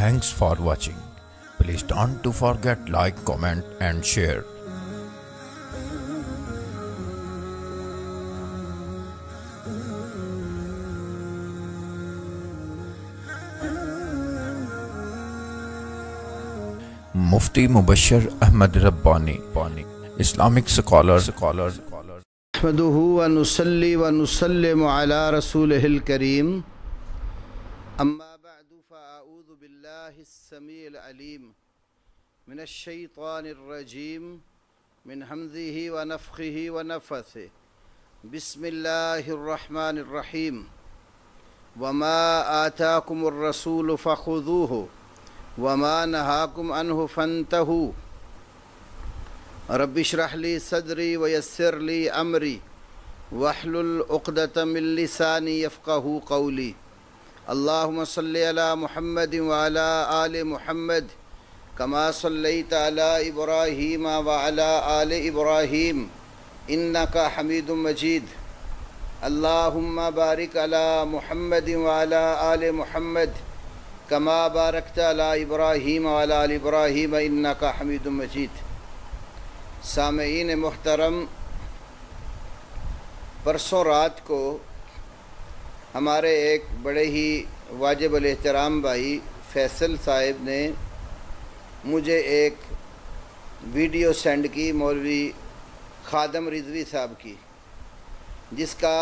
Thanks for watching. Please don't to forget like, comment and share. Mufti Mubashir Ahmad Rabbani, Islamic scholars. نحمده ونصلي ونسلم على رسوله الكريم أما بعد فأعوذ بالله السميع العليم من الشيطان الرجيم من همزه ونفخه ونفثه بسم الله الرحمن الرحيم وما آتاكم الرسول فخذوه وما نهاكم عنه فانتهوا رب اشرح لي صدري ويسر لي أمري واحلل عقدة من لساني يفقهوا قولي اللهم صل على محمد وعلى آل محمد كما صليت على إبراهيم وعلى آل إبراهيم إنك حميد مجيد اللهم بارك على محمد وعلى آل محمد كما باركت على إبراهيم وعلى آل إبراهيم إنك حميد مجيد. سامعین محترم، پرسوں رات کو ہمارے ایک بڑے ہی واجب الاحترام بھائی فیصل صاحب نے مجھے ایک ویڈیو سینڈ کی مولوی خادم رضوی صاحب کی، جس کا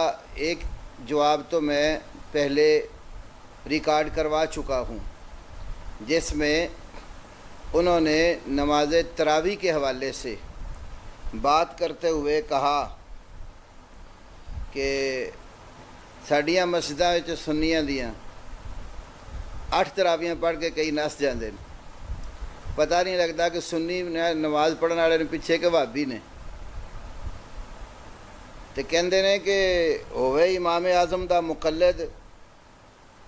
ایک جواب تو میں پہلے ریکارڈ کروا چکا ہوں، جس میں انہوں نے نماز تراویح کے حوالے سے بات کرتے ہوئے کہا کہ ساڈیاں مسجداں وچ سنیاں دیاں 8 تراویحاں پڑھ کے کئی نس جاندے نے، پتہ نہیں لگتا کہ سنی نماز پڑھن والے نے پیچھے کہ وہابی نے، تے کہندے نے کہ ہوئے امام اعظم دا مقلد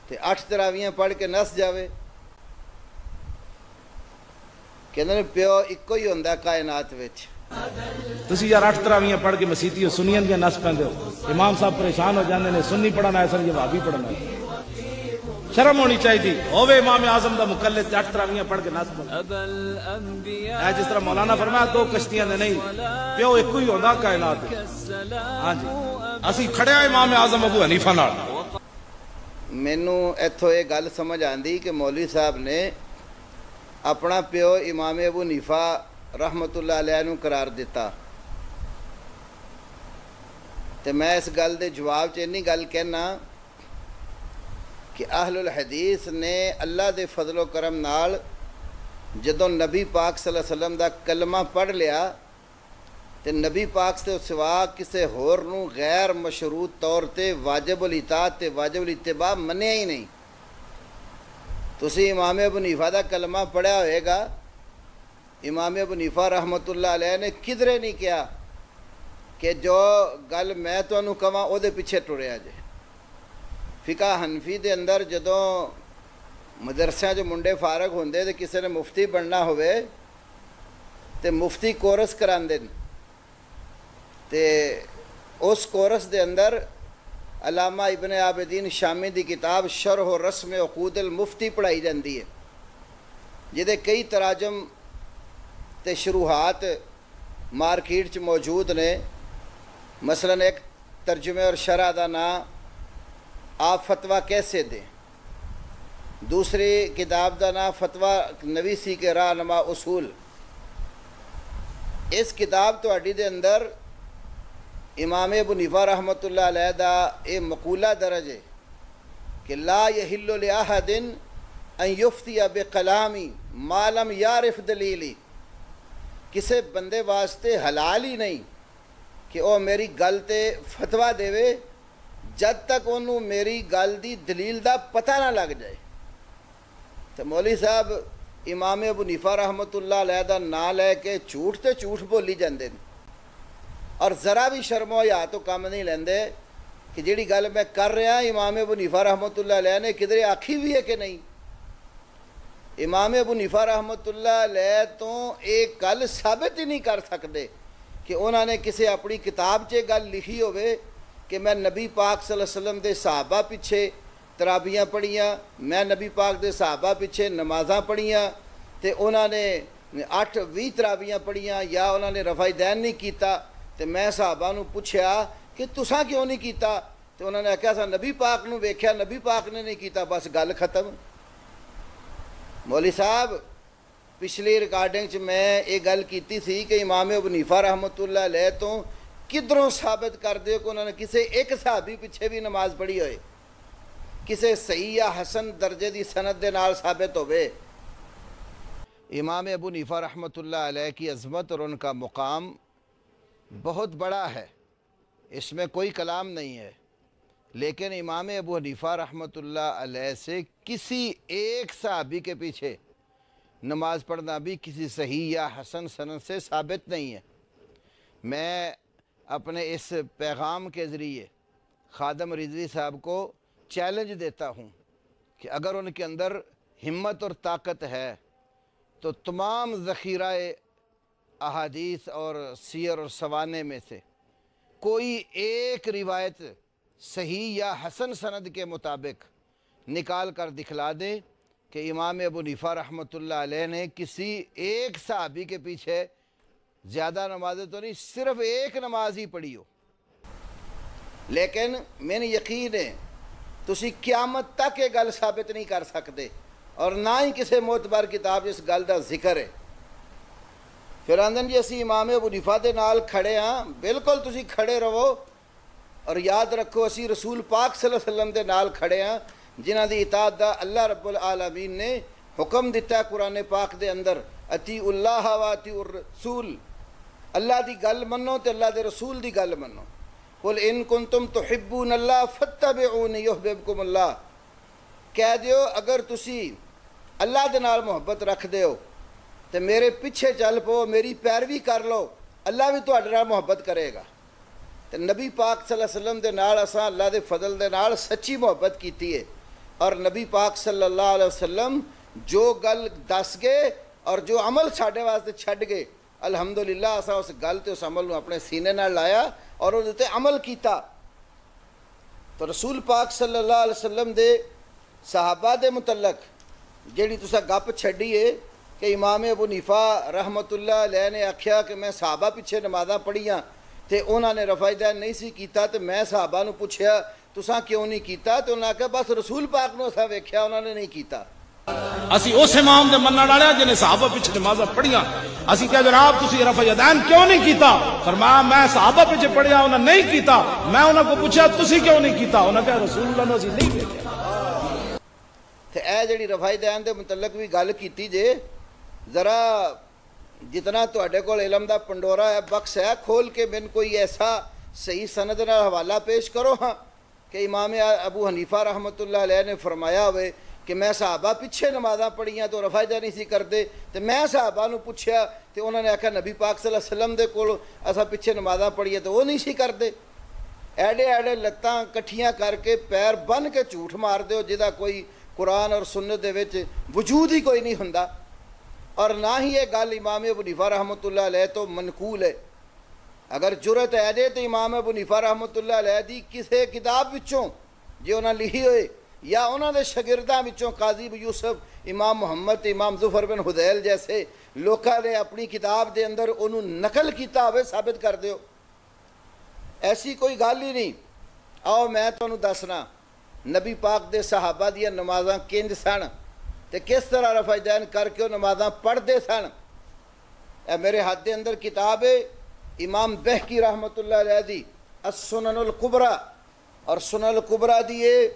تے 8 تراویحاں پڑھ کے نس جاوے، کہندے نے پیو اکو ہی ہوندا کائنات وچ۔ تسی یار 8 تراویحاں پڑھ کے مسیتی سنیاں دیاں نس پیندے ہو، امام صاحب پریشان ہو جاندے نے، سنی پڑھنا ہے سر یہ وہابی پڑھنا ہے، شرم ہونی چاہیے ہوے امام اعظم دا مقلد 8 تراویحاں پڑھ کے نس پڑھنا ہے، جس طرح مولانا فرمایا 2 کشتیاں دے نہیں پیو ایک ہی ہوندا کائنات۔ ہاں جی اسی کھڑے ہیں امام اعظم ابو حنیفہ نال۔ مینوں ایتھوں یہ گل سمجھ آندی کہ مولوی صاحب نے اپنا پیو امام ابو حنیفہ رحمت اللہ علیہ نو قرار دیتا، تے میں اس گل دے جواب چ انی گل کہنا کہ اہل الحدیث نے اللہ دے فضل و کرم نال جدوں نبی پاک صلی اللہ علیہ وسلم دا کلمہ پڑھ لیا تے نبی پاک سے سوا کسے ہور نو غیر مشروط طور تے واجب الاطاعت تے واجب الاتباع منیا ہی نہیں۔ تسی امام ابو حنیفہ دا کلمہ پڑھیا ہوئے گا، امام ابو حنیفہ رحمت اللہ علیہ نے کدھرے نہیں کیا کہ جو گل میں تو انہوں کہاں او دے پیچھے ٹریا جائے۔ فقہ حنفی دے اندر جدوں مدرسیاں جو منڈے فارغ ہوندے تے کسی نے مفتی بننا ہوئے تے مفتی کورس کراندے تے اس کورس دے اندر علامہ ابن عابدین شامی دی کتاب شرح و رسم عقود المفتی پڑھائی جاندی ہے، جدے کئی تراجم تے شروحات مارکیٹ چ موجود نے۔ مثلا ایک ترجمے اور شرح دا نام آپ فتویٰ کیسے دیں، دوسری کتاب دا نام فتویٰ نویسی کے راہنما اصول۔ اس کتاب تہاڈی دے اندر امام ابو حنیفہ رحمت اللہ علیہ دا اے مقولہ درج ہے کہ لا یحل لأحد ان یفتی بکلامی ما لم یعرف دلیلی، کسے بندے واسطے حلال ہی نہیں کہ او میری گل تے فتویٰ دے جد تک انہوں میری گل دی دلیل دا پتہ نہ لگ جائے۔ تو مولوی صاحب امام ابو حنیفہ رحمت اللہ علیہ دا نا لے کے جھوٹ تے جھوٹ بولی جاندے اور ذرا بھی شرم و حیا تو کم نہیں لیندے کہ جیڑی گل میں کر رہا امام ابو حنیفہ رحمت اللہ علیہ نے کدھرے آکھی بھی ہے کہ نہیں۔ امام ابو حنیفہ رحمت اللہ علیہ تو ایک گل ثابت ہی نہیں کر سکتے کہ انہوں نے کسی اپنی کتاب چ گل لکھی ہوئے کہ میں نبی پاک صلی اللہ علیہ وسلم دے صحابہ پیچھے ترابیاں پڑھیاں، میں نبی پاک دے صحابہ پیچھے نمازاں پڑھیاں تے انہوں نے 8-20 ترابیاں پڑھیاں یا انہوں نے رفع دین نہیں کیتا تے میں صحابہ نو پوچھیا کہ تساں کیوں نہیں کیتا؟ تے انہوں نے کہا سا نبی پاک نو ویکھیا، نبی پاک نے نہیں کیتا، بس گل ختم۔ مولوی صاحب پچھلی ریکارڈنگ چ میں یہ گل کیتی سی کہ امام ابو حنیفہ رحمۃ اللہ علیہ تو کدھروں ثابت کر دیو کہ انہوں نے کسی ایک صحابی پیچھے بھی نماز پڑھی ہوئے، کسی صحیح یا حسن درجے دی سند دے نال ثابت ہوئے۔ امام ابو حنیفہ رحمۃ اللہ علیہ کی عظمت اور ان کا مقام بہت بڑا ہے، اس میں کوئی کلام نہیں ہے، لیکن امام ابو حنیفہ رحمۃ اللہ علیہ سے کسی ایک صحابی کے پیچھے نماز پڑھنا بھی کسی صحیح یا حسن سند سے ثابت نہیں ہے۔ میں اپنے اس پیغام کے ذریعے خادم رضوی صاحب کو چیلنج دیتا ہوں کہ اگر ان کے اندر ہمت اور طاقت ہے تو تمام ذخیرہ احادیث اور سیر اور سوانح میں سے کوئی ایک روایت صحیح یا حسن سند کے مطابق نکال کر دکھلا دیں کہ امام ابو حنیفہ رحمۃ اللہ علیہ نے کسی ایک صحابی کے پیچھے زیادہ نمازیں تو نہیں، صرف ایک نماز ہی پڑھی ہو۔ لیکن میں نے یقین ہے تسی قیامت تک یہ گل ثابت نہیں کر سکتے، اور نہ ہی کسی معتبر کتاب اس گل دا ذکر ہے۔ پھر آندن جی اسی امام ابو حنیفہ دے نال کھڑے ہاں، بالکل تسی کھڑے رہو، اور یاد رکھو اسی رسول پاک صلی اللہ علیہ وسلم دے نال کھڑے ہاں جنہ دی اطاعت دا اللہ رب العالمین نے حکم دیتا ہے قرآن پاک دے اندر، اطیعوا اللہ و اطیعوا الرسول، اللہ دی گل منو تے اللہ دے رسول دی گل منو۔ قل ان کنتم تحبون اللہ فاتبعونی یحببکم اللہ، کہہ دیو اگر تسی اللہ دے نال محبت رکھ دیو تے میرے پیچھے چل پو، میری پیروی کر لو، اللہ بھی تہاڈے نال محبت کرے گا۔ تے نبی پاک صلی اللہ علیہ وسلم دے نال اساں اللہ دے فضل دے نال سچی محبت کیتی ہے، اور نبی پاک صلی اللہ علیہ وسلم جو گل دس گئے اور جو عمل ساڈے واسطے چھڈ گئے، الحمدللہ اساں اس گل تے اس عمل نو اپنے سینے نال لایا اور اس تے عمل کیتا۔ تو رسول پاک صلی اللہ علیہ وسلم دے صحابہ دے متعلق جیڑی تساں گپ چھڈی ہے کہ امام ابو حنیفہ رحمۃ اللہ علیہ نے آکھیا کہ میں صحابہ پیچھے نمازاں پڑھیاں تے انہوں نے رفع دین نہیں سی کیتا، تے میں صحابہ نو پوچھیا تساں کیوں نہیں کیتا، تے انہوں نے کہا بس رسول پاک نو اساں ویکھیا انہوں نے نہیں کیتا۔ اسی اس امام دے منن والے جنہیں صحابہ پیچھے نمازاں پڑھیاں، اسی کہا جناب تسی رفع دین کیوں نہیں کیتا؟ فرمایا میں صحابہ پیچھے پڑھیا انہوں نے نہیں کیتا، میں انہوں کو پوچھا تسی کیوں نہیں کیتا، انہوں نے کہا رسول اللہ نے اسی نہیں ویکھیا۔ تے اے جڑی رفع دین دے متعلق بھی گل کیتی جے، ذرا جتنا تواڈے کول علم دا پنڈورا ہے بخش ہے، کھول کے من کوئی ایسا صحیح سند نال حوالہ پیش کرو ہاں کہ امام ابو حنیفہ رحمۃ اللہ علیہ نے فرمایا ہوئے کہ میں صحابہ پیچھے نمازاں پڑھیاں تو رفع دین نہیں سی کرتے، تے میں صحابہ نو پوچھیا تے انہوں نے آکھا نبی پاک صلی اللہ علیہ وسلم دے کول اساں پیچھے نمازاں پڑھیے تو وہ نہیں سی کرتے۔ ایڈے ایڈے لتاں کٹھیاں کر کے پیر بن کے جھوٹ مار دیو جہدا کوئی قرآن اور سنت دے وچ وجود ہی کوئی نہیں ہوندا، اور نہ ہی یہ گل امام ابو حنیفہ رحمۃ اللہ علیہ تو منقول ہے۔ اگر جرت ہے جے تو امام ابو حنیفہ رحمۃ اللہ علیہ دی کسے کتاب وچوں جو انہاں لکھی ہوئے یا انہاں دے شاگرداں وچوں قاضی ابو یوسف، امام محمد، امام ظفر بن حذیل جیسے لوکاں نے اپنی کتاب دے اندر انہوں نقل کیتا ہوئے ثابت کر دیو، ایسی کوئی گل ہی نہیں۔ آؤ میں تانوں دسنا نبی پاک دے صحابہ دیاں نمازاں کنج سن تے کس طرح رفع دین کر کے وہ نمازاں پڑھتے سن۔ اے میرے ہاتھ دے اندر کتاب ہے امام بہقی رحمۃ اللہ علیہ دی السنن الکبریٰ، اور سنن الکبریٰ دی یہ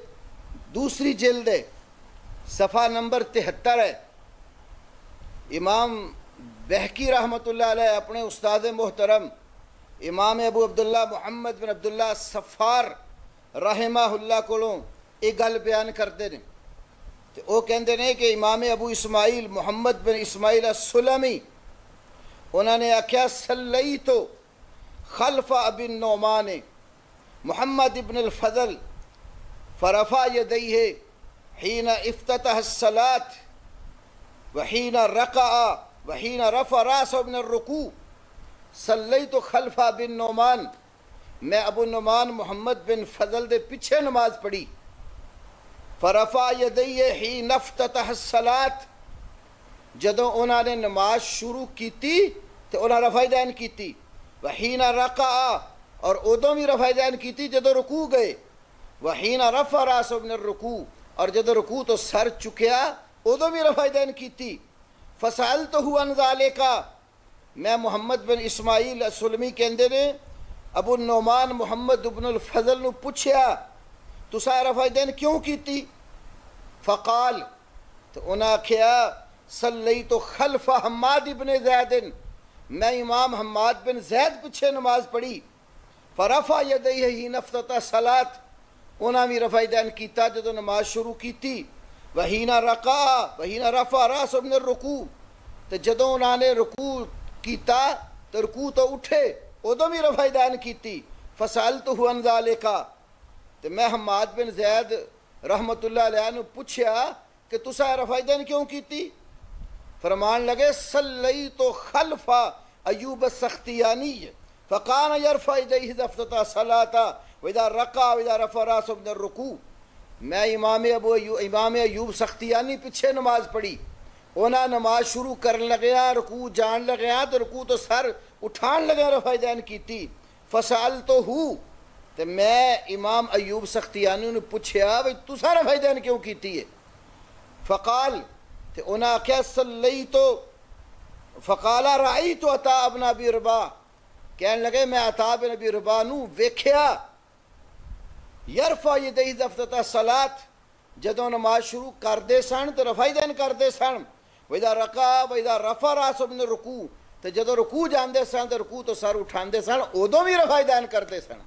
دوسری جلد ہے، صفحہ نمبر 73 ہے۔ امام بہقی رحمۃ اللہ علیہ اپنے استاد محترم امام ابو عبداللہ محمد بن عبداللہ صفار رحمہ اللہ کولوں یہ گل بیان کرتے ہیں، تو وہ کہندے نے کہ امام ابو اسماعیل محمد بن اسماعیل السلمی انہوں نے آکھیا صلیتو خلف ابی النعمان محمد ابن الفضل فرفع یدیہ حین افتتح الصلاة وحین رکع وحین رفع راسہ من الرکوع، صلیتو خلف ابی النعمان، میں ابو النعمان محمد بن فضل دے پیچھے نماز پڑھی، فرفع یدیہ حین افتتح الصلاۃ، جدوں انہوں نے نماز شروع کیتی تو انہوں نے رفع دین کیتی، وحین رکع، اور ادوں بھی رفع دین کیتی جدوں رکوع گئے، وحین رفع راسہ من الرکوع، اور جدوں رکوع تو سر چکیا ادوں بھی رفع دین کیتی۔ فسألتہ عن ذالک، میں محمد بن اسماعیل السلمی کہندے نے ابو النعمان محمد بن الفضل نو پوچھیا تسا رفع دین کیوں کیتی؟ فقال، تو انہاں آکھیا صلیت خلف حماد بن زید، میں امام حماد بن زید پیچھے نماز پڑھی، فرفع یدیہ حین افتتح الصلاۃ، انہاں بھی رفع دین کیتا جدوں نماز شروع کیتی، وحین رکع وحین رفع راسہ من الرکوع، تو جدوں انہاں نے رکوع کیتا تو رکوع تو اٹھے ادوں بھی رفع دین کیتی۔ فسألتہ عن ذالک، تو میں حماد بن زید رحمت اللہ علیہ نے پوچھیا کہ تسا رفع دین کیوں کیتی؟ فرمان لگے صلیت خلف ایوب السختیانی فکان یرفع یدیہ اذا افتتح الصلاۃ واذا رکع واذا رفع راسہ من الرکوع، میں امام ایوب سختیانی پیچھے نماز پڑھی، انہاں نماز شروع کرن لگیا رکوع جان لگیا تو رکوع تو سر اٹھان لگیا رفع دین کیتی۔ فسألتہ، تو میں امام ایوب سختیانی نے پوچھیا بھئی تسا رفع دین کیوں کیتی ہے؟ فقال، تو انہاں آکھیا صلیت، فقال رأیت عطاء بن ابی رباح، کہنے لگے میں عطاء بن ابی رباح نو ویکھیا یرفع یدیہ اذا افتتح الصلاۃ، جدوں نماز شروع کردے سن تو رفع دین کردے سن، وَإِذَا رَكَعَ وَإِذَا رَفَعَ رَأْسَهُ مِنَ الرُّكُوعِ، تو جدوں رکوع جاندے سن تو رکوع تو سر اٹھاندے سن ادوں بھی رفع دین کردے سن۔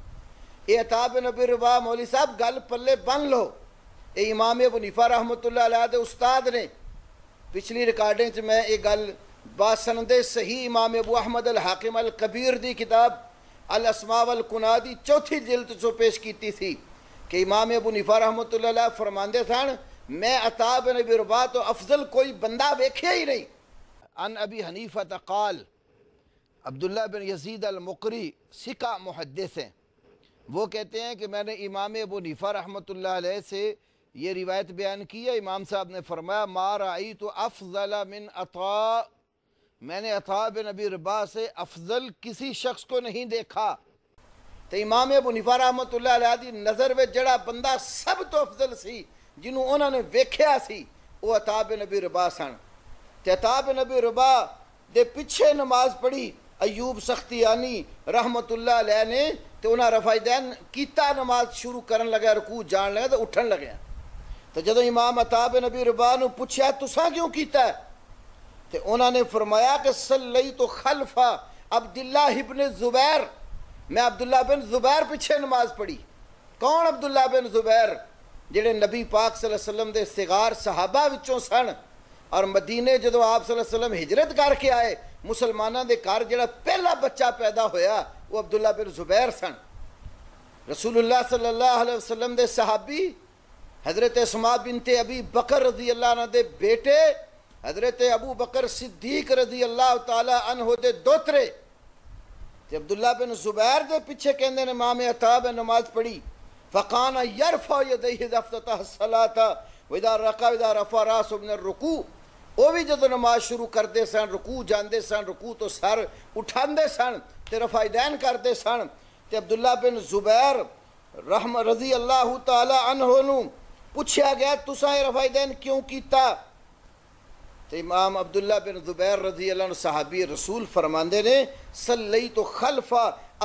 یہ عطاء بن ابی رباح مولوی صاحب گل پلے بن لو، یہ امام ابو حنیفہ رحمۃ اللہ علیہ دے استاد نے، پچھلی ریکارڈنگ چ میں یہ گل باسند صحیح امام ابو احمد الحاکم الکبیر دی کتاب الاسماء والکناہ دی چوتھی جلد چو پیش کیتی تھی کہ امام ابو حنیفہ رحمۃ اللہ علیہ فرماندے سن میں عطاء بن ابی رباح تو افضل کوئی بندہ ویکھیا ہی نہیں۔ عن ابی حنیفہ قال، عبداللہ بن یزید المقری ثقہ محدث ہیں، وہ کہتے ہیں کہ میں نے امام ابو حنیفہ رحمۃ اللہ علیہ سے یہ روایت بیان کی ہے، امام صاحب نے فرمایا ما رأیت افضل من عطاء، میں نے عطاء بن ابی رباح سے افضل کسی شخص کو نہیں دیکھا۔ تو امام ابو حنیفہ رحمۃ اللہ علیہ دی نظر میں جڑا بندہ سب تو افضل سی جنہوں انہوں نے ویکھیا سی وہ عطاء بن ابی رباح سن۔ تے عطاء بن ابی رباح دے پیچھے نماز پڑھی ایوب سختیانی رحمت اللہ علیہ نے، تو انہاں رفع دین کیتا، نماز شروع کرن لگا رکوع جان لگا تو اٹھن لگا، تو جدو امام عطاء بن ابی رباح نے پوچھا تساں کیوں کیتا ہے؟ تو انہوں نے فرمایا کہ صلیت خلف عبداللہ ابن زبیر، میں عبداللہ بن زبیر پیچھے نماز پڑھی۔ کون عبداللہ بن زبیر؟ جڑے نبی پاک صلی اللہ علیہ وسلم دے صغار صحابہ وچوں سن، اور مدینے جدو آپ صلی اللہ علیہ وسلم ہجرت کر کے آئے مسلمانوں دے گھر جڑا پہلا بچہ پیدا ہویا وہ عبداللہ بن زبیر سن۔ رسول اللہ صلی اللہ علیہ وسلم دے صحابی حضرت اسماء بنت ابی بکر رضی اللہ عنہ دے بیٹے حضرت ابو بکر صدیق رضی اللہ تعالی عنہ دے دوترے، عبداللہ بن زبیر دے پیچھے کہندے نے امام عطاء نے نماز پڑھی، فکان یرفع یدیہ اذا افتتح الصلاۃ واذا رکع واذا رفع راسہ من الرکوع، وہ بھی جدو نماز شروع کردے سن رکوع جاندے سن رکوع تو سر اٹھاندے سن تے رفع دین کردے سن۔ تے عبداللہ بن زبیر رضی اللہ تعالی عنہ نو پوچھا گیا تساں رفع دین کیوں کیتا؟ تو امام عبداللہ بن زبیر رضی اللہ عنہ صحابی رسول فرماندے نے صلیت خلف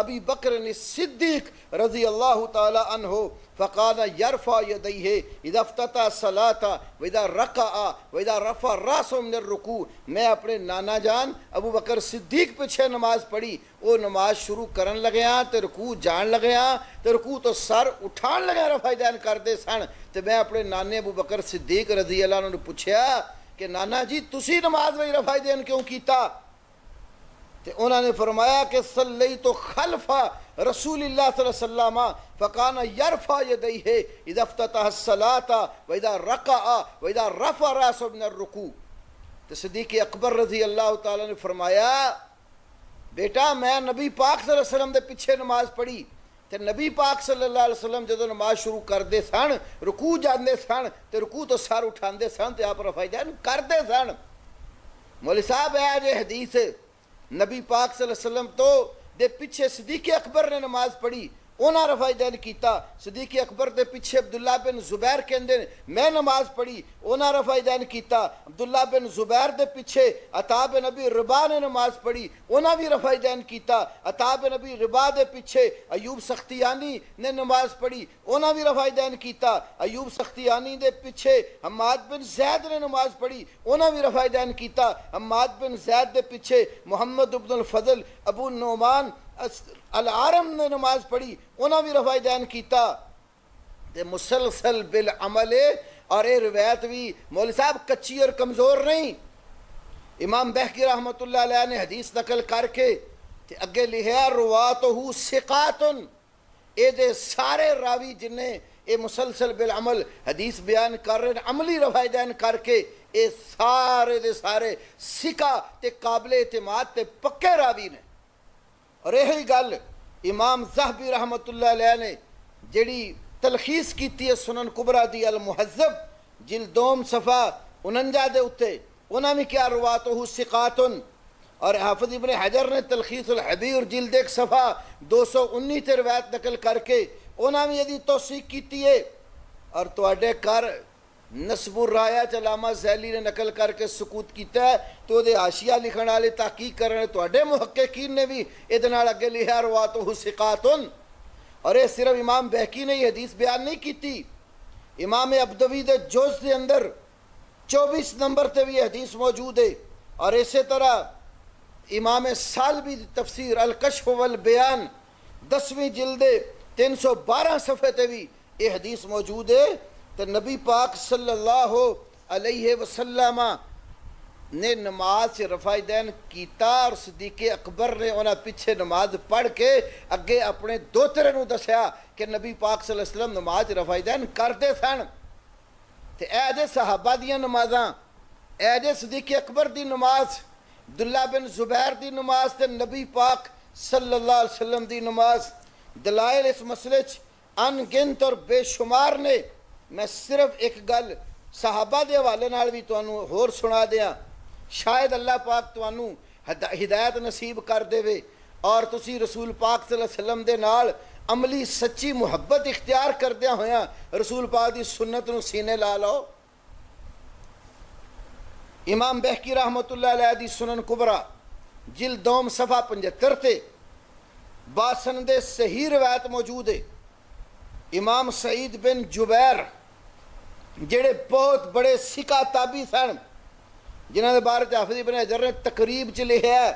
ابی بکر الصدیق رضی اللہ تعالی عنہ فقال یرفع یدیہ اذا افتتح الصلاۃ واذا رکع واذا رفع راسہ من الرکوع، میں اپنے نانا جان ابو بکر صدیق پیچھے نماز پڑھی، وہ نماز شروع کرن لگیا تے رکوع جان لگیا تے رکوع تو سر اٹھان لگا رفع دین کردے سن، تے میں اپنے نانے ابو بکر صدیق رضی اللہ عنہ نے پوچھا کہ نانا جی تسی نماز میں رفع دین کیوں کیتا؟ تو انہوں نے فرمایا کہ صلیت خلف رسول اللہ صلی اللہ علیہ وسلم فکان یرفع یدیہ اذا افتتح الصلاۃ واذا رکع واذا رفع راسہ من الرکوع۔ تو صدیق اکبر رضی اللہ تعالیٰ نے فرمایا بیٹا میں نبی پاک صلی اللہ علیہ وسلم دے پیچھے نماز پڑھی تے نبی پاک صلی اللہ علیہ وسلم جدو نماز شروع کردے سن رکوع جاندے سن تے رکوع تو سر اٹھاندے سن تے آپ رفع دین کردے سن۔ مولی صاحب ہے جو حدیث نبی پاک صلی اللہ علیہ وسلم تو دے پیچھے صدیق اکبر نے نماز پڑھی اونا رفع دین کیتا، صدیق اکبر دے پیچھے عبداللہ بن زبیر کے اندر میں نماز پڑھی اونا رفع دین کیتا، عبداللہ بن زبیر دے پیچھے عطا بن ابی رباح نے نماز پڑھی اونا بھی رفع دین کیتا، عطا بن ابی رباح دے پیچھے ایوب سختیانی نے نماز پڑھی اونا بھی رفع دین کیتا، ایوب سختیانی دے پیچھے حماد بن زید نے نماز پڑھی اونا بھی رفع دین کیتا، حماد بن زید دے پیچھے محمد بن الفضل ابو نعمان العارم نے نماز پڑھی انہوں بھی رفع دین کیتا تے مسلسل بالعمل۔ اور یہ روایت بھی مولی صاحب کچی اور کمزور نہیں، امام بہقی رحمت اللہ علیہ نے حدیث نقل کر کے تے اگے لکھیا رواتہ ثقاتن، اے دے سارے راوی جنہیں اے مسلسل بالعمل حدیث بیان کر رہے ہیں عملی رفع دین کر کے اے سارے دے سارے ثقہ تے قابل اعتماد تے پکے راوی نے۔ اور یہی گل امام ذہبی رحمت اللہ علیہ نے جڑی تلخیص کیتی ہے سنن کبریٰ دی المہذب جلد 2 صفحہ 49 دے اتے انہاں میں کیا رواتہ ثقاتن، اور حافظ ابن حجر نے تلخیص الحبیر جلد 1 صفحہ 219 تے روایت نقل کر کے انہاں میں یہ توثیق کیتی ہے۔ اور تواڈے کر نصب الرایا علامہ ذیلی نے نقل کر کے سکوت کیتا ہے تو دے حاشیہ لکھن والے تحقیق کرنے تواڈے محققین نے بھی ادھے نال اگے لکھیا رواتہ ثقاتن۔ اور یہ صرف امام بہقی نے یہ حدیث بیان نہیں کیتی، امام ابدوی دے جوز دے اندر 24 نمبر تے بھی یہ حدیث موجود ہے، اور اسی طرح امام سالبی دی تفسیر الکشف والبیان 10ویں جلد 312 صفحے تے بھی یہ حدیث موجود ہے۔ تو نبی پاک صلی اللہ علیہ وسلم نے نماز سے رفع دین کیتا اور صدیق اکبر نے انہاں پیچھے نماز پڑھ کے اگے اپنے دوترے نو دسیا کہ نبی پاک صلی اللہ علیہ وسلم نماز رفع دین کردے سن۔ تے اے دے صحابہ دیاں نمازاں، اے دے صدیق اکبر دی نماز، عبداللہ بن زبیر دی نماز تے نبی پاک صلی اللہ علیہ وسلم دی نماز، دلائل اس مسئلے ان گنت اور بے شمار نے۔ میں صرف ایک گل صحابہ دے حوالے نال بھی تانوں ہور سنا دیاں، شاید اللہ پاک تانوں ہدایت نصیب کر دے وے اور تسی رسول پاک صلی اللہ علیہ وسلم دے نال عملی سچی محبت اختیار کردیاں ہویاں رسول پاک دی سنت نو سینے لا لو۔ امام بہقی رحمت اللہ علیہ دی سنن کبریٰ جلد 2 صفحہ 75 تے باسند صحیح روایت موجود ہے۔ امام سعید بن جبیر جڑے بہت بڑے ثقہ تابعی سن، جنہاں دے بارے حافظ ابن حجر نے تقریب چ لکھیا ہے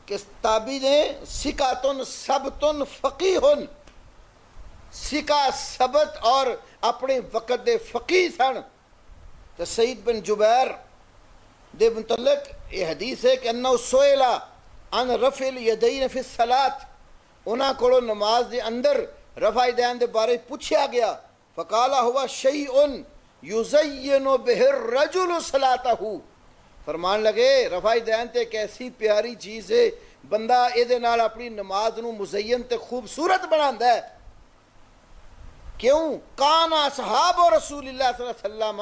کہ تابعی نے ثقاتن ثبتن فقیہن، ثقہ ثبت اور اپنے وقت دے فقیہ سن۔ تو سعید بن جبیر دے متعلق یہ حدیث ہے کہ انہو سئلا عن رفع الیدین فی الصلاۃ، انہاں کولو نماز دے اندر رفع دین دے بارے پوچھا گیا، فقالا ہوا شیء یزین بہ الرجل صلاتہ، فرمان لگے رفع دین تے ایک ایسی پیاری چیز ہے بندہ ایدے نال اپنی نماز نو مزین تے خوبصورت بناندا ہے۔ کیوں؟ کان اصحاب رسول اللہ صلی اللہ علیہ وسلم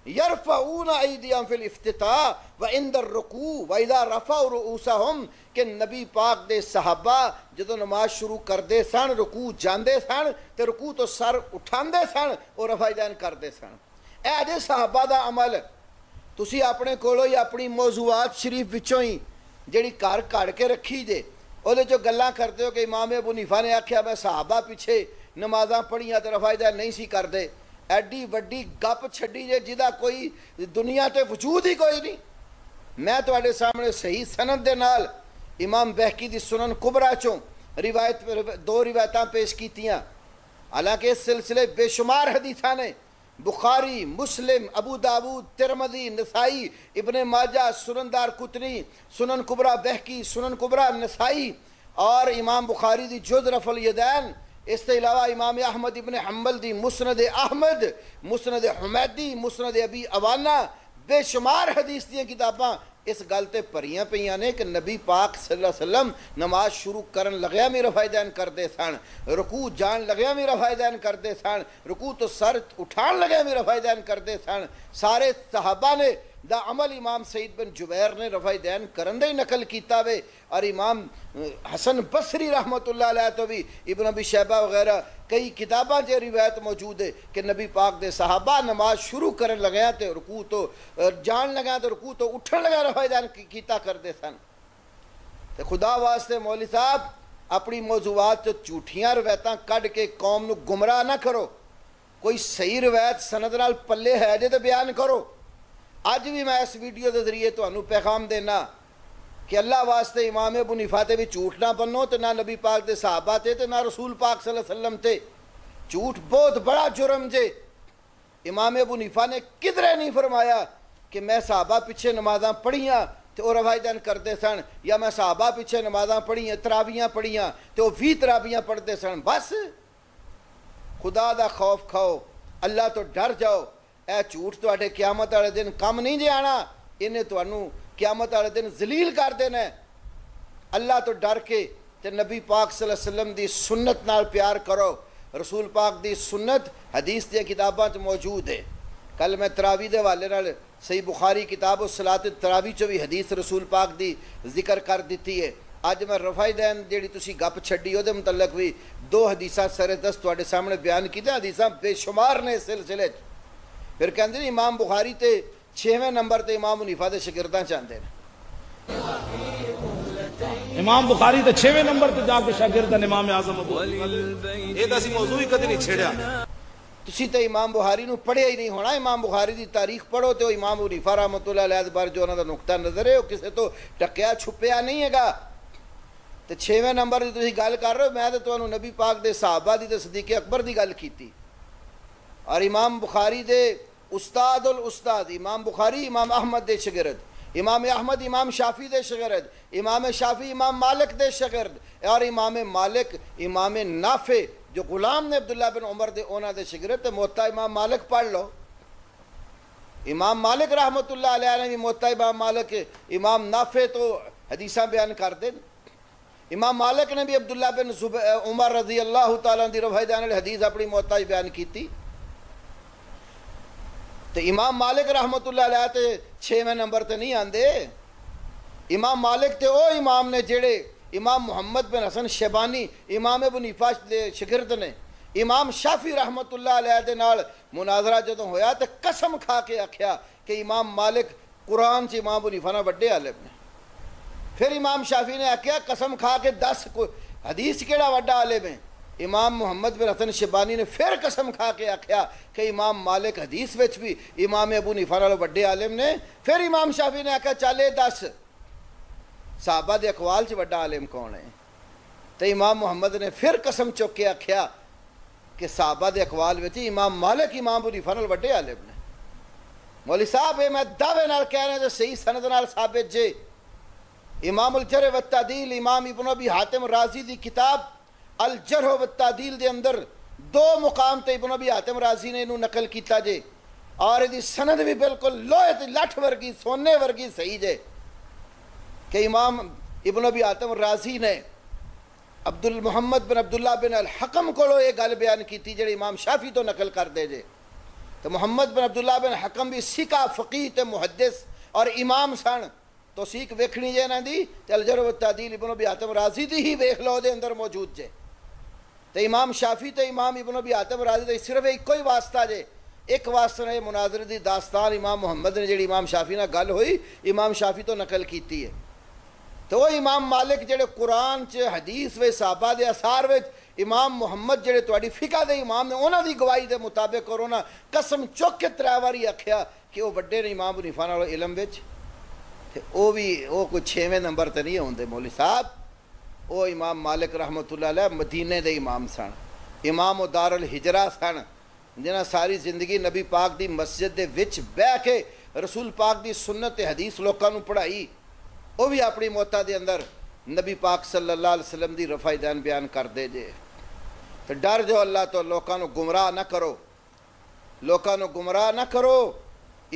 یرفعون ایدیہم فی الافتتاح وعند الرکوع واذا رفعوا رؤوسہم، کہ نبی پاک دے صحابہ جدو نماز شروع کردے سن رکوع جاندے سن تے رکوع تو سر اٹھاندے سن اور رفع دین کردے سن۔ اے دے صحابہ دا عمل تسی اپنے کولو یا اپنی موضوعات شریف وچوں ہی جڑی گھر کڑ کے رکھی جے او دے جو گلاں کرتے ہو کہ امام ابو حنیفہ نے آکھیا میں صحابہ پیچھے نمازاں پڑھیاں تے رفع دین نہیں سی کردے، ایڈی وڈی گپ چھڈی جے جدا کوئی دنیا تے وجود ہی کوئی نہیں۔ میں تواڈے سامنے صحیح سند دے نال امام بہقی دی سنن کبریٰ چوں روایت 2 روایتاں پیش کیتیاں، حالانکہ اس سلسلے بے شمار حدیثاں نے، بخاری، مسلم، ابو داود، ترمذی، نسائی، ابن ماجہ، سنن دارقطنی، سنن کبریٰ بہقی، سنن کبریٰ نسائی اور امام بخاری دی جز رفع الیدین، اس کے علاوہ امام احمد ابن حنبل دی مسند احمد، مسند حمیدی، مسند ابی عوانہ، بے شمار حدیث دیاں کتاباں اس گل تے پریاں پیاں نے کہ نبی پاک صلی اللہ علیہ وسلم نماز شروع کرن لگیا بھی رفع دین کردے سن، رکوع جان لگیا بھی رفع دین کردے سن، رکوع تو سر اٹھان لگیا بھی رفع دین کردے سن۔ سارے صحابہ نے دا عمل امام سعید بن جبیر نے رفع دین کرن دے ہی نقل کیتا وے، اور امام حسن بصری رحمۃ اللہ علیہ تو بھی ابن ابی شیبہ وغیرہ کئی کتاباں جو روایت موجود ہے کہ نبی پاک دے صحابہ نماز شروع کرن لگیا تے رکوع تو جان لگیا تے رکوع تو اٹھن لگیا رفع دین کیتا کردے سن۔ تے خدا واسطے مولوی صاحب اپنی موضوعات تو جھوٹیاں روایتاں کڈ کے قوم نو گمراہ نہ کرو، کوئی صحیح روایت سند نال پلے ہے جے تے بیان کرو۔ اج بھی میں اس ویڈیو کے ذریعے تمہیں پیغام دینا کہ اللہ واسطے امام ابو حنیفہ تے بھی جھوٹ نہ بنو، تے نہ نبی پاک دے صحابہ تے نہ رسول پاک صلی اللہ علیہ وسلم تے۔ جھوٹ بہت بڑا جرم جے۔ امام ابو حنیفہ نے کدھرے نہیں فرمایا کہ میں صحابہ پیچھے نمازاں پڑھیاں تے وہ رفع دین کردے سن، یا میں صحابہ پیچھے نمازاں پڑھیاں تراویاں پڑھیاں تے وہ 20 تراویاں پڑھتے سن۔ بس خدا دا خوف کھاؤ، اللہ تو ڈر جاؤ۔ اے جھوٹ تواڈے قیامت والے دن کم نہیں جے آنا، انہیں تانوں قیامت والے دن ذلیل کر دینا ہے۔ اللہ تو ڈر کے تے نبی پاک صلی اللہ علیہ وسلم دی سنت نال پیار کرو۔ رسول پاک دی سنت حدیث دی کتاباں چ موجود ہے۔ کل میں تراویح دے حوالے نال صحیح بخاری کتاب الصلاۃ التراویح چ بھی حدیث رسول پاک دی ذکر کر دیتی ہے۔ اج میں رفع دین جیڑی تسی گپ چھڈی او دے متعلق بھی 2 حدیثاں سر دست تواڈے سامنے بیان کیتے، حدیثاں بے شمار نے اس سلسلے چ۔ پھر کہندے نے امام بخاری تے 6ویں نمبر تے امام حنیفہ دے شاگرداں چاہندے نے۔ امام بخاری تے 6ویں نمبر تے جا کے شاگرد امام اعظم ابو حنیفہ اے تے اسی موضوع ہی کدی نہیں چھیڑیا۔ تسی تے امام بخاری نو پڑھیا ہی نہیں ہونا۔ امام بخاری دی تاریخ پڑھو تے امام ابو حنیفہ رحمۃ اللہ علیہ بار جو انہاں دا نقطہ نظر ہے وہ کسے تو ٹکیا چھپیا نہیں ہے گا۔ تے 6ویں نمبر دی تسی گل کر رہے ہو، میں تے تانوں نبی پاک دے صحابہ دی تے صدیق اکبر دی گل کیتی، اور امام بخاری دے استاد الاستاد امام بخاری امام احمد دے شاگرد، امام احمد امام شافعی دے شاگرد، امام شافعی امام مالک دے شاگرد، اور امام مالک امام نافع جو غلام نے عبداللہ بن عمر دے اونا دے شاگرد۔ تے موطا امام مالک پڑھ لو۔ امام مالک رحمۃ اللہ علیہ نے بھی موطا امام مالک، امام نافع تو حدیثاں بیان کر دیں۔ امام مالک نے بھی عبداللہ بن عمر رضی اللہ تعالیٰ دی رفع دین والی حدیث اپنی موطا بیان کیتی۔ تو امام مالک رحمۃ اللہ علیہ تے 6ویں نمبر تے نہیں آندے۔ امام مالک تے او امام نے جڑے امام محمد بن حسن شیبانی امام ابو حنیفہ دے شاگرد نے۔ امام شافعی رحمۃ اللہ علیہ دے نال مناظرہ جدوں ہویا تے قسم کھا کے آکھیا کہ امام مالک قرآن چ امام ابو حنیفہ نال بڑے عالم نے۔ پھر امام شافعی نے آکھیا قسم کھا کے 10 حدیث کیڑا وڈا عالم ہے؟ امام محمد بن حسن شیبانی نے پھر قسم کھا کے آکھیا کہ امام مالک حدیث وچ بھی امام ابو حنیفہ نالوں بڑے عالم نے۔ پھر امام شافعی نے آکھیا چل 10 صحابہ دے اقوال چ بڑا عالم کون ہے؟ تو امام محمد نے پھر قسم چک کے آکھیا کہ صحابہ دے اقوال وچ امام مالک امام ابو حنیفہ نال بڑے عالم نے۔ مولوی صاحب میں دعوے نال کہہ رہا ہوں صحیح سند نال ثابت جے۔ امام الجرح والتعدیل امام ابن ابی حاتم رازی دی کتاب الجرح والتعدیل دے اندر 2 مقام تے ابن ابی حاتم رازی نے انہوں نقل کیتا جے، اور دی سند بھی بالکل لوہے تے لٹھ ورگی سونے ورگی صحیح جے کہ امام ابن ابی حاتم رازی نے محمد بن عبداللہ بن الحکم کو یہ گل بیان کیتی جڑی امام شافعی تو نقل کر دے جے۔ تو محمد بن عبداللہ بن حکم بھی سکا فقیہ تے محدث اور امام سن، تو سیکھ ویکھنی جے نہ دی تے الجرح والتعدیل ابن ابی حاتم رازی دی ہی ویکھ لو دے اندر موجود جے۔ تو امام شافعی تے امام ابن ابی حاتم رازی تے صرف ایک کوئی واسطہ جے، ایک واسطہ نے مناظر دی داستان امام محمد نے جڑی امام شافعی نہ گل ہوئی امام شافعی تو نقل کیتی ہے۔ تو وہ امام مالک جڑے قرآن چ حدیث و صحابہ دے اثار وچ امام محمد جڑے تواڈی فقہ دے امام نے انہاں دی گواہی دے مطابق اور انہاں قسم چک کے 3 واری آکھیا کہ وہ بڑے نے امام حنیفہ نال علم وچ، تے وہ بھی وہ کوئی 6ویں نمبر تے نہیں ہوندے مولوی صاحب۔ وہ امام مالک رحمۃ اللہ علیہ مدینے دے امام سن، امام و دار الحجرہ سن، جنہاں ساری زندگی نبی پاک دی مسجد دے وچ بیٹھ کے رسول پاک دی سنت حدیث لوکاں نوں پڑھائی۔ وہ بھی اپنی موتا دے اندر نبی پاک صلی اللہ علیہ وسلم دی رفع دین بیان کر دے جے۔ تو ڈر جو اللہ تو لوکاں نوں گمراہ نہ کرو، لوکاں نوں گمراہ نہ کرو۔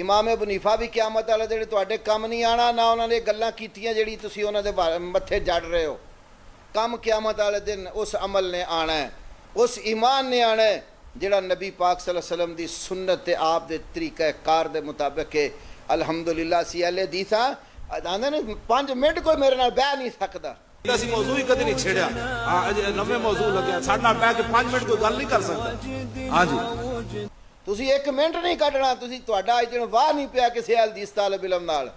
امام ابو حنیفہ بھی قیامت والے دن تواڈے کم نہیں آنا، نہ انہوں نے گلاں کیتیاں جڑی تسی انہاں دے متھے جڑ رہے ہو، کم قیامت والے دن اس عمل نے آنا ہے، اس ایمان نے آنا ہے جڑا نبی پاک صلی اللہ علیہ وسلم دی سنت تے آپ دے طریقہ کار دے مطابق ہے۔ الحمدللہ سی اہل حدیث آندے نے 5 منٹ کوئی میرے نال بیٹھ نہیں سکدا، اسی موضوع ہی کدی نہیں چھیڑیا، نویں موضوع لگیا ساڈے نال بیٹھ کے 5 منٹ کوئی گل نہیں کر سکدا۔ ہاں جی تسی 1 منٹ نہیں کڈنا، تسی تہاڈا اج دن واہ نہیں پیا کسی اہل حدیث طالب علم نال،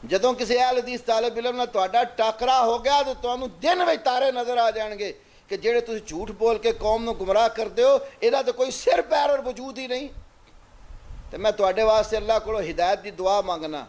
جدوں کسی اہل حدیث طالب علم نال تہاڈا ٹاکرا ہو گیا تو تانوں دن وچ تارے نظر آ جان گے کہ جڑے تسی جھوٹ بول کے قوم نو گمراہ کردے ہو ایدا تو کوئی سر پیر اور وجود ہی نہیں۔ تو میں تواڈے واسطے اللہ کولو ہدایت دی دعا مانگنا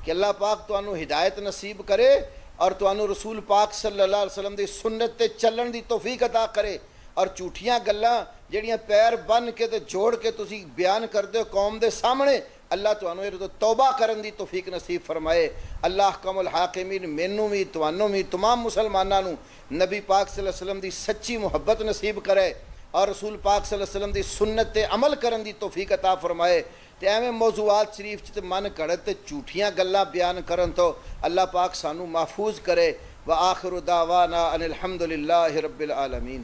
کہ اللہ پاک تانوں ہدایت نصیب کرے اور تانوں رسول پاک صلی اللہ علیہ وسلم دی سنت تے چلن دی توفیق عطا کرے، اور جھوٹیاں گلاں جڑیاں پیر بن کے تے جوڑ کے تسی بیان کردے ہو قوم دے سامنے، اللہ تانوں اے تو توبہ کرن دی توفیق نصیب فرمائے۔ اللہ احکم الحاکمین مینوں بھی تانوں بھی تمام مسلماناں نوں نبی پاک صلی اللہ علیہ وسلم دی سچی محبت نصیب کرے اور رسول پاک صلی اللہ علیہ وسلم دی سنت تے عمل کرن دی توفیق عطا فرمائے۔ تے ایویں موضوعات شریف چ من گھڑت تے جھوٹیاں گلاں بیان کرن تو اللہ پاک سانوں محفوظ کرے۔ وآخر دعوانا ان الحمدللہ رب العالمین۔